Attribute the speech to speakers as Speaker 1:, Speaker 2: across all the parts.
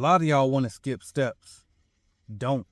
Speaker 1: lot of y'all want to skip steps. Don't.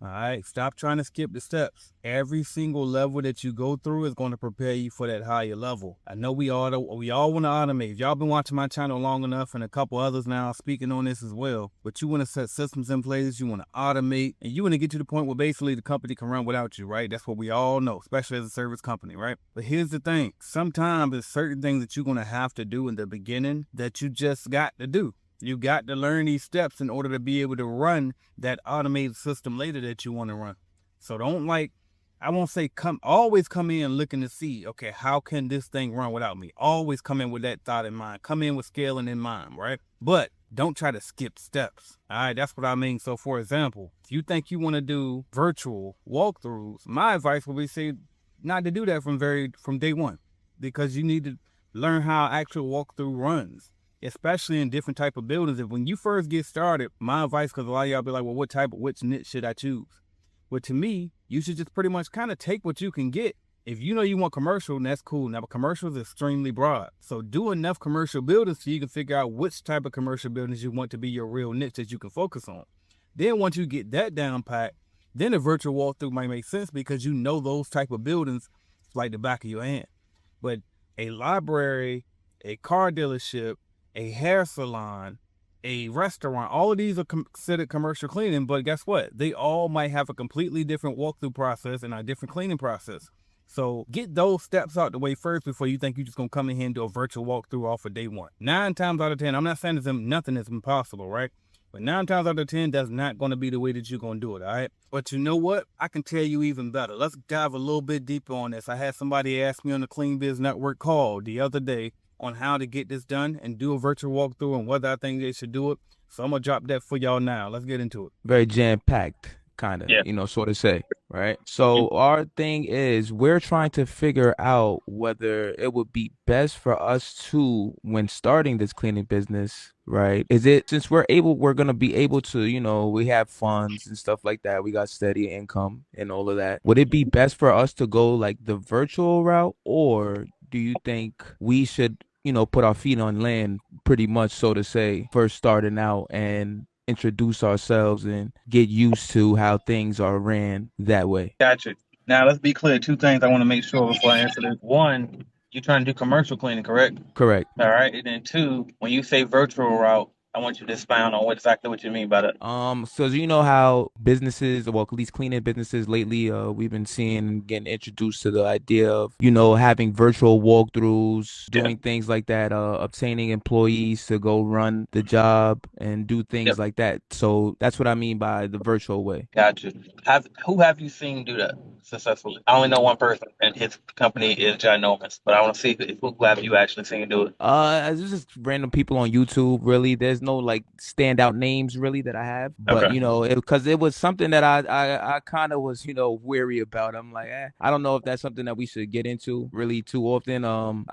Speaker 1: All right. Stop trying to skip the steps. Every single level that you go through is going to prepare you for that higher level. I know we all want to automate. If y'all been watching my channel long enough, and a couple others now speaking on this as well, but you want to set systems in place, you want to automate, and you want to get to the point where basically the company can run without you, right? That's what we all know, especially as a service company, right? But here's the thing. Sometimes there's certain things that you're going to have to do in the beginning that you just got to do. You got to learn these steps in order to be able to run that automated system later that you want to run. So don't I won't say always come in looking to see, okay, how can this thing run without me? Always come in with that thought in mind. Come in with scaling in mind, right? But don't try to skip steps. All right, that's what I mean. So for example, if you think you want to do virtual walkthroughs, my advice would be say not to do that from day one, because you need to learn how actual walkthrough runs, especially in different type of buildings. If when you first get started, my advice, because a lot of y'all be like, well, which niche should I choose? Well, to me, you should just pretty much kind of take what you can get. If you know you want commercial, then that's cool. Now, but commercial is extremely broad. So do enough commercial buildings so you can figure out which type of commercial buildings you want to be your real niche that you can focus on. Then once you get that down pat, then a virtual walkthrough might make sense because you know those type of buildings like the back of your hand. But a library, a car dealership, a hair salon, a restaurant, all of these are considered commercial cleaning, but guess what? They all might have a completely different walkthrough process and a different cleaning process. So get those steps out the way first before you think you're just going to come in here and do a virtual walkthrough off of day one. 9 times out of 10, I'm not saying nothing is impossible, right? But 9 times out of 10, that's not going to be the way that you're going to do it, all right? But you know what? I can tell you even better. Let's dive a little bit deeper on this. I had somebody ask me on the Clean Biz Network call the other day on how to get this done and do a virtual walkthrough and whether I think they should do it. So I'm going to drop that for y'all now. Let's get into it.
Speaker 2: Very jam-packed, kind of,
Speaker 1: Yeah.
Speaker 2: sort of say, right? So our thing is we're trying to figure out whether it would be best for us to, when starting this cleaning business, right? Is it, since we're going to be able to, we have funds and stuff like that. We got steady income and all of that. Would it be best for us to go like the virtual route, or do you think we should, put our feet on land pretty much, so to say, first starting out and introduce ourselves and get used to how things are ran that way?
Speaker 1: Gotcha. Now, let's be clear. 2 things I want to make sure before I answer this. One, you're trying to do commercial cleaning, correct?
Speaker 2: Correct.
Speaker 1: All right. And then 2, when you say virtual route, I want you to expound on exactly what you mean by that.
Speaker 2: So you know how businesses, well, at least cleaning businesses lately, we've been seeing getting introduced to the idea of, having virtual walkthroughs,
Speaker 1: Yeah.
Speaker 2: doing things like that, obtaining employees to go run the job and do things
Speaker 1: Yep.
Speaker 2: like that. So that's what I mean by the virtual way.
Speaker 1: Gotcha. Who have you seen do that successfully? I only know one person, and his company is ginormous. But I want to see who have you actually seen do it.
Speaker 2: It's just random people on YouTube, really. There's no like standout names really that I have, but
Speaker 1: Okay.
Speaker 2: because it was something that I kind of was, weary about. I'm like, I don't know if that's something that we should get into really too often. I'm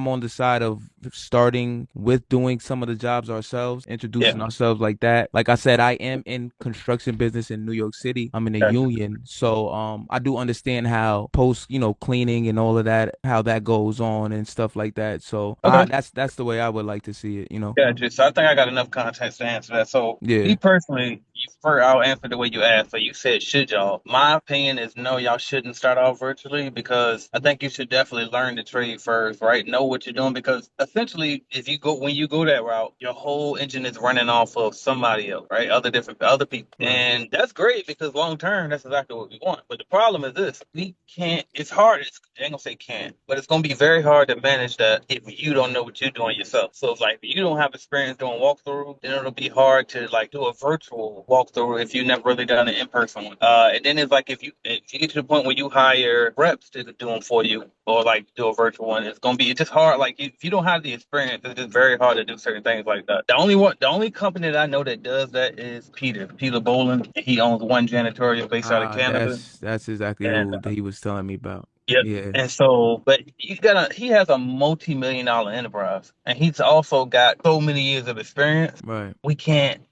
Speaker 2: on the side of starting with doing some of the jobs ourselves,
Speaker 1: Yeah.
Speaker 2: introducing ourselves like that. Like I said, I am in construction business in New York City. I'm in a
Speaker 1: Gotcha.
Speaker 2: union, so I do understand how post, cleaning and all of that, how that goes on and stuff like that. So
Speaker 1: Okay.
Speaker 2: that's the way I would like to see it.
Speaker 1: Gotcha. So I think I got enough context to answer that. So me
Speaker 2: Yeah.
Speaker 1: personally, I'll answer the way you asked. So you said, should y'all? My opinion is no, y'all shouldn't start off virtually because I think you should definitely learn the trade first, right? Know what you're doing because essentially, if you go when you go that route, your whole engine is running off of somebody else, right? Other people,
Speaker 2: Right.
Speaker 1: and that's great because long term, that's exactly what we want. But the problem is this: we can't. It's hard. I ain't gonna say can't, but it's gonna be very hard to manage that if you don't know what you're doing yourself. So it's like if you don't have experience doing walkthrough, then it'll be hard to like do a virtual walkthrough if you've never really done an in-person one. And then it's like if you get to the point where you hire reps to do them for you or like do a virtual one, it's just hard. Like if you don't have the experience, it's just very hard to do certain things like that. The only company that I know that does that is Peter Boland. He owns one janitorial based out of Canada.
Speaker 2: That's exactly
Speaker 1: And
Speaker 2: who he was telling me about.
Speaker 1: Yep.
Speaker 2: Yeah.
Speaker 1: And so, but he has a multi-million-dollar enterprise, and he's also got so many years of experience.
Speaker 2: Right.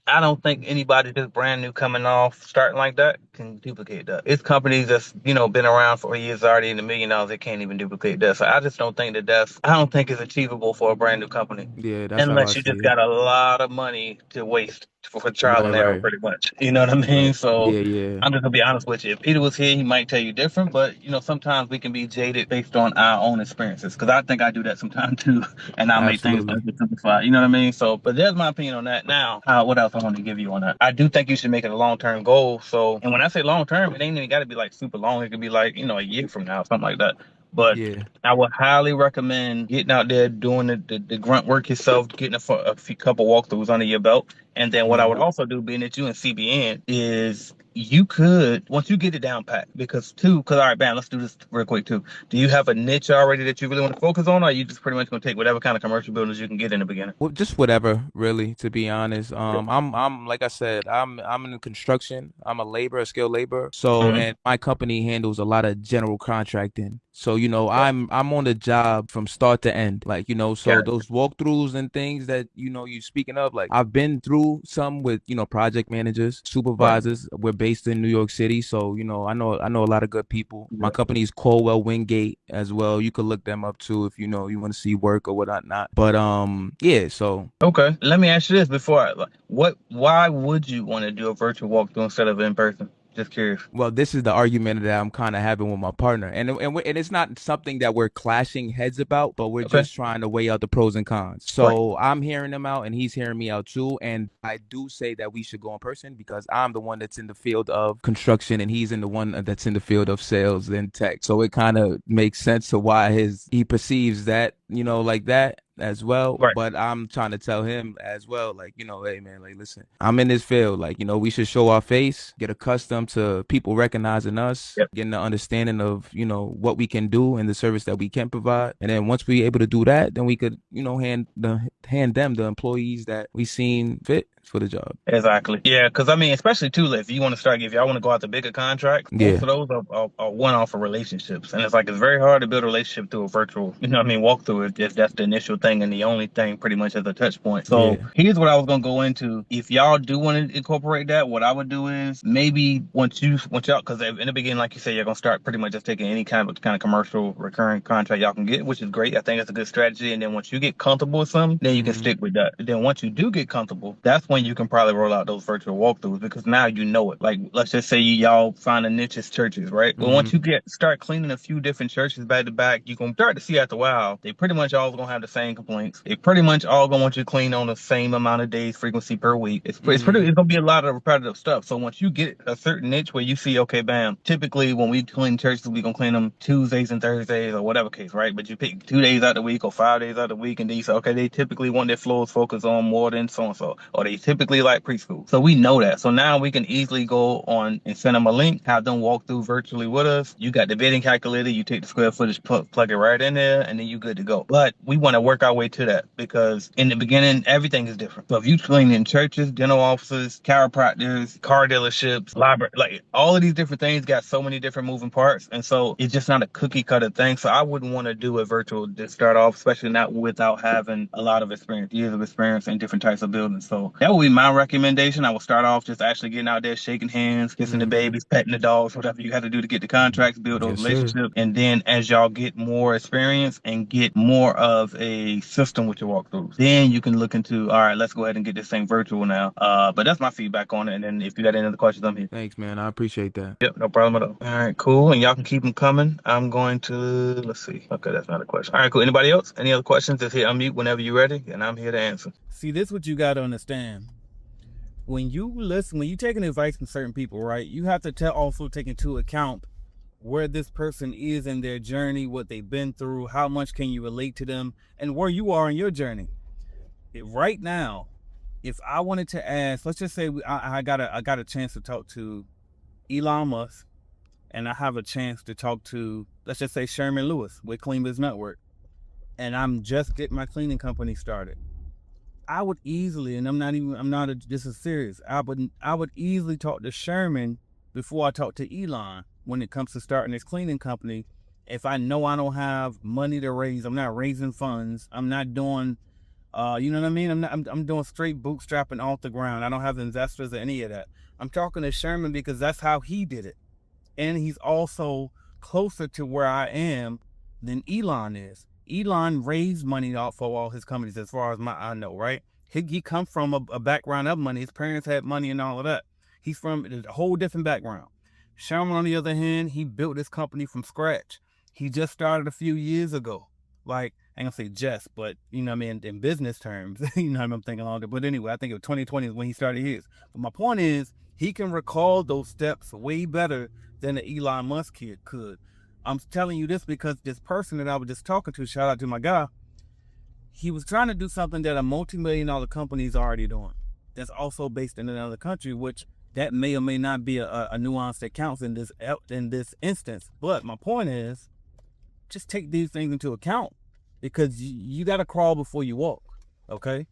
Speaker 1: I don't think anybody just brand new coming off, starting like that, can duplicate that. It's companies that's, been around for years already in the $1 million, they can't even duplicate that. So I just don't think I don't think it's achievable for a brand new company
Speaker 2: Yeah, that's how I
Speaker 1: unless you
Speaker 2: see
Speaker 1: just
Speaker 2: it.
Speaker 1: got a lot of money to waste. for trial
Speaker 2: Right,
Speaker 1: and error,
Speaker 2: right,
Speaker 1: pretty much. You know what I mean?
Speaker 2: right.
Speaker 1: So
Speaker 2: Yeah, yeah.
Speaker 1: I'm just gonna be honest with you. If Peter was here, he might tell you different, but sometimes we can be jaded based on our own experiences. Because I think I do that sometimes too, and I'll make things
Speaker 2: Absolutely.
Speaker 1: simplified. You know what I mean? So, but there's my opinion on that. Now, what else I want to give you on that? I do think you should make it a long term goal. So, and when I say long term, it ain't even got to be like super long. It could be like a year from now, something like that. But
Speaker 2: Yeah.
Speaker 1: I would highly recommend getting out there, doing the grunt work yourself, getting a few couple walkthroughs under your belt. And then what I would
Speaker 2: Hmm.
Speaker 1: also do, being that you in CBN, is you could, once you get it down pat, because all right, bam, let's do this real quick too. Do you have a niche already that you really want to focus on, or are you just pretty much going to take whatever kind of commercial buildings you can get in the beginning?
Speaker 2: Well, just whatever, really, to be honest. I'm like I said, I'm in construction. I'm a skilled laborer. So,
Speaker 1: Mm-hmm.
Speaker 2: and my company handles a lot of general contracting. So,
Speaker 1: Yeah,
Speaker 2: I'm on the job from start to end. Like, so
Speaker 1: got it.
Speaker 2: those walkthroughs and things that, you speaking of, like I've been through some with, project managers,
Speaker 1: Right.
Speaker 2: supervisors. We're based in New York City. So, I know a lot of good people. My
Speaker 1: Yeah.
Speaker 2: company is Colwell Wingate as well. You could look them up too if you want to see work or whatnot. Not. But yeah, so
Speaker 1: Okay. Let me ask you this before why would you want to do a virtual walkthrough instead of in person? Just curious.
Speaker 2: well, this is the argument that I'm kind of having with my partner, and it's not something that we're clashing heads about, but we're
Speaker 1: Okay.
Speaker 2: just trying to weigh out the pros and cons.
Speaker 1: Right.
Speaker 2: So I'm hearing him out, and he's hearing me out too. And I do say that we should go in person because I'm the one that's in the field of construction, and he's in the one that's in the field of sales and tech. So it kind of makes sense to why he perceives that, like that as well.
Speaker 1: Right.
Speaker 2: But I'm trying to tell him as well, like, hey man, like listen, I'm in this field. Like, we should show our face, get accustomed to people recognizing us,
Speaker 1: Yep.
Speaker 2: getting the understanding of, what we can do and the service that we can provide. And then once we're able to do that, then we could, hand them the employees that we seen fit for the job.
Speaker 1: Exactly. Yeah, because I mean, especially too, if you want to start, if y'all want to go out to bigger contracts, most
Speaker 2: Yeah.
Speaker 1: of those are one-off of relationships, and it's very hard to build a relationship through a virtual, walkthrough if that's the initial thing and the only thing pretty much as a touch point. So
Speaker 2: Yeah.
Speaker 1: here's what I was gonna go into. If y'all do want to incorporate that, what I would do is maybe once y'all, because in the beginning, like you said, you're gonna start pretty much just taking any kind of commercial recurring contract y'all can get, which is great. I think that's a good strategy. And then once you get comfortable with something, then you can
Speaker 2: Hmm.
Speaker 1: stick with that. Then once you do get comfortable, that's when you can probably roll out those virtual walkthroughs because now you know it. Like let's just say y'all find a niche as churches, right? Well, once
Speaker 2: Hmm.
Speaker 1: you start cleaning a few different churches back to back, you can start to see after a while they pretty much all gonna have the same complaints. They pretty much all gonna want you to clean on the same amount of days frequency per week. It's gonna be a lot of repetitive stuff. So once you get a certain niche where you see, okay, bam, typically when we clean churches, we gonna clean them Tuesdays and Thursdays or whatever case, right? But you pick 2 days out the week or 5 days out the week, and then you say, okay, they typically want their flows focused on more than so and so, or they typically like preschool. So we know that. So now we can easily go on and send them a link, have them walk through virtually with us. You got the bidding calculator, you take the square footage, plug it right in there, and then you good to go. But we want to work our way to that because in the beginning, everything is different. So if you clean in churches, dental offices, chiropractors, car dealerships, library, like all of these different things got so many different moving parts. And so it's just not a cookie cutter thing. So I wouldn't want to do a virtual to start off, especially not without having a lot of experience, years of experience in different types of buildings. So that would be my recommendation. I would start off just actually getting out there, shaking hands, kissing the
Speaker 2: Hmm.
Speaker 1: babies, petting the dogs, whatever you have to do to get the contracts, build those
Speaker 2: Yes, sir.
Speaker 1: relationships. And then as y'all get more experience and get more of a system with your walkthroughs, then you can look into, all right, let's go ahead and get this thing virtual now. But that's my feedback on it. And then if you got any other questions, I'm here.
Speaker 2: Thanks, man. I appreciate that.
Speaker 1: Yep, no problem at all. All right, cool. And y'all can keep them coming. I'm going to, let's see. Okay, that's not a question. All right, cool. Anybody else? Any other questions? Just hit unmute whenever you're ready, and I'm here to answer. See, this is what you got to understand. When you listen, when you're taking advice from certain people, right, you have to also take into account where this person is in their journey, what they've been through, how much can you relate to them, and where you are in your journey. Right now, if I wanted to ask, let's just say I got a chance to talk to Elon Musk, and I have a chance to talk to, let's just say, Sherman Lewis with Clean Biz Network, and I'm just getting my cleaning company started. I would easily, and this is serious. I would easily talk to Sherman before I talk to Elon when it comes to starting this cleaning company. If I know I don't have money to raise, I'm not raising funds. I'm not doing, you know what I mean? I'm doing straight bootstrapping off the ground. I don't have investors or any of that. I'm talking to Sherman because that's how he did it. And he's also closer to where I am than Elon is. Elon raised money for all his companies, as far as I know, right? He come from a background of money. His parents had money and all of that. He's from a whole different background. Sherman, on the other hand, he built this company from scratch. He just started a few years ago. Like, I ain't gonna say just, but you know what I mean, in business terms, you know what I'm thinking along there. But anyway, I think it was 2020 is when he started his. But my point is, he can recall those steps way better than the Elon Musk kid could. I'm telling you this because this person that I was just talking to, shout out to my guy, he was trying to do something that a multi-million-dollar company is already doing. That's also based in another country, which that may or may not be a nuance that counts in this instance. But my point is, just take these things into account because you got to crawl before you walk. Okay.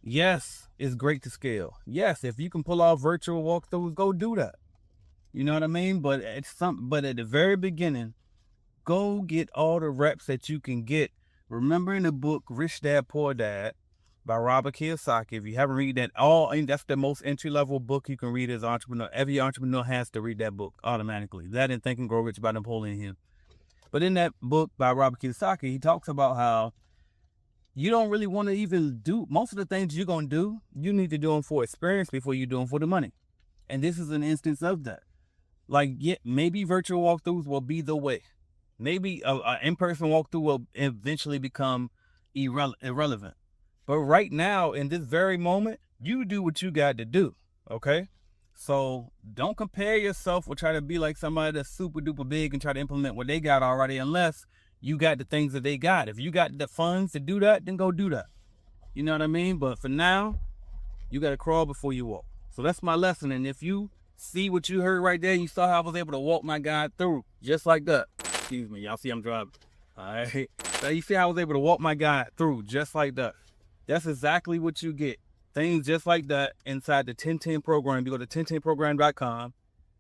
Speaker 1: Yes, it's great to scale. Yes, if you can pull off virtual walkthroughs, go do that. You know what I mean? But at the very beginning, go get all the reps that you can get. Remember in the book Rich Dad Poor Dad by Robert Kiyosaki, if you haven't read that, that's the most entry-level book you can read as an entrepreneur. Every entrepreneur has to read that book automatically. That and Think and Grow Rich by Napoleon Hill. But in that book by Robert Kiyosaki, he talks about how you don't really want to even do most of the things you're going to do. You need to do them for experience before you do them for the money. And this is an instance of that. Like, yeah, maybe virtual walkthroughs will be the way. Maybe an in-person walkthrough will eventually become irrelevant. But right now, in this very moment, you do what you got to do, okay? So don't compare yourself or try to be like somebody that's super duper big and try to implement what they got already unless you got the things that they got. If you got the funds to do that, then go do that. You know what I mean? But for now, you got to crawl before you walk. So that's my lesson. And if you see what you heard right there, you saw how I was able to walk my guy through just like that. Excuse me, y'all see I'm driving. All right. So you see how I was able to walk my guy through just like that. That's exactly what you get. Things just like that inside the 1010 program. You go to 1010program.com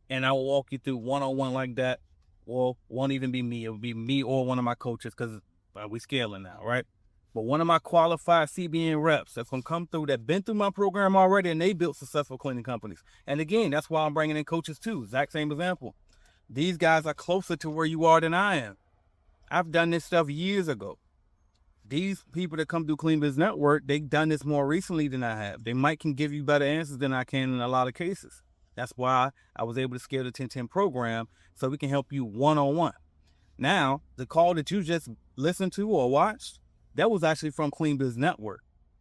Speaker 1: and I will walk you through one-on-one like that. Well, won't even be me. It will be me or one of my coaches because we scaling now, right? But one of my qualified CBN reps that's going to come through that been through my program already and they built successful cleaning companies. And again, that's why I'm bringing in coaches too. Exact same example. These guys are closer to where you are than I am. I've done this stuff years ago. These people that come through Clean Biz Network, they've done this more recently than I have. They can give you better answers than I can in a lot of cases. That's why I was able to scale the 1010 program so we can help you one-on-one. Now, the call that you just listened to or watched, that was actually from Clean Biz Network.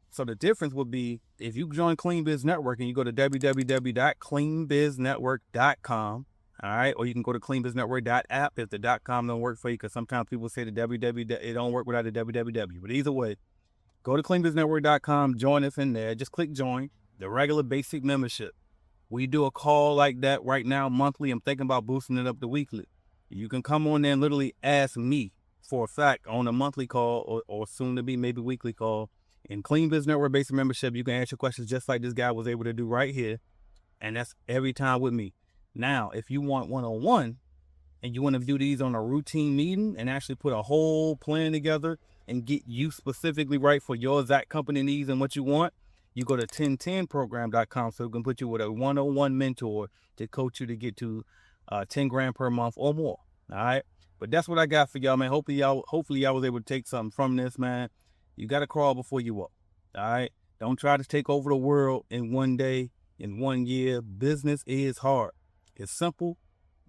Speaker 1: So the difference would be if you join Clean Biz Network and you go to www.cleanbiznetwork.com, all right, or you can go to cleanbiznetwork.app if the .com don't work for you, because sometimes people say the www, it don't work without the www. But either way, go to cleanbiznetwork.com, join us in there. Just click join, the regular basic membership. We do a call like that right now monthly. I'm thinking about boosting it up to weekly. You can come on there and literally ask me for a fact on a monthly call or soon to be maybe weekly call. In Clean Biz Network basic membership, you can ask your questions just like this guy was able to do right here. And that's every time with me. Now, if you want one-on-one and you want to do these on a routine meeting and actually put a whole plan together and get you specifically right for your exact company needs and what you want, you go to 1010program.com so we can put you with a one-on-one mentor to coach you to get to 10 grand per month or more. All right. But that's what I got for y'all, man. Hopefully y'all was able to take something from this, man. You got to crawl before you walk. All right. Don't try to take over the world in one day, in 1 year. Business is hard. It's simple,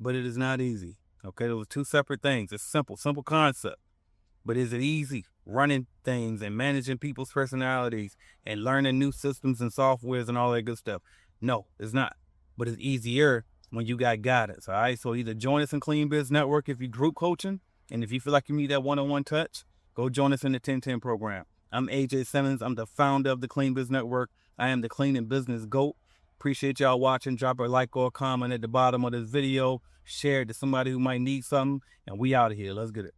Speaker 1: but it is not easy. Okay. Those are two separate things. It's simple concept. But is it easy running things and managing people's personalities and learning new systems and softwares and all that good stuff? No, it's not. But it's easier when you got guidance. All right. So either join us in Clean Biz Network if you group coaching. And if you feel like you need that one-on-one touch, go join us in the 1010 program. I'm AJ Simmons. I'm the founder of the Clean Biz Network. I am the cleaning business GOAT. Appreciate y'all watching. Drop a like or a comment at the bottom of this video. Share it to somebody who might need something. And we out of here. Let's get it.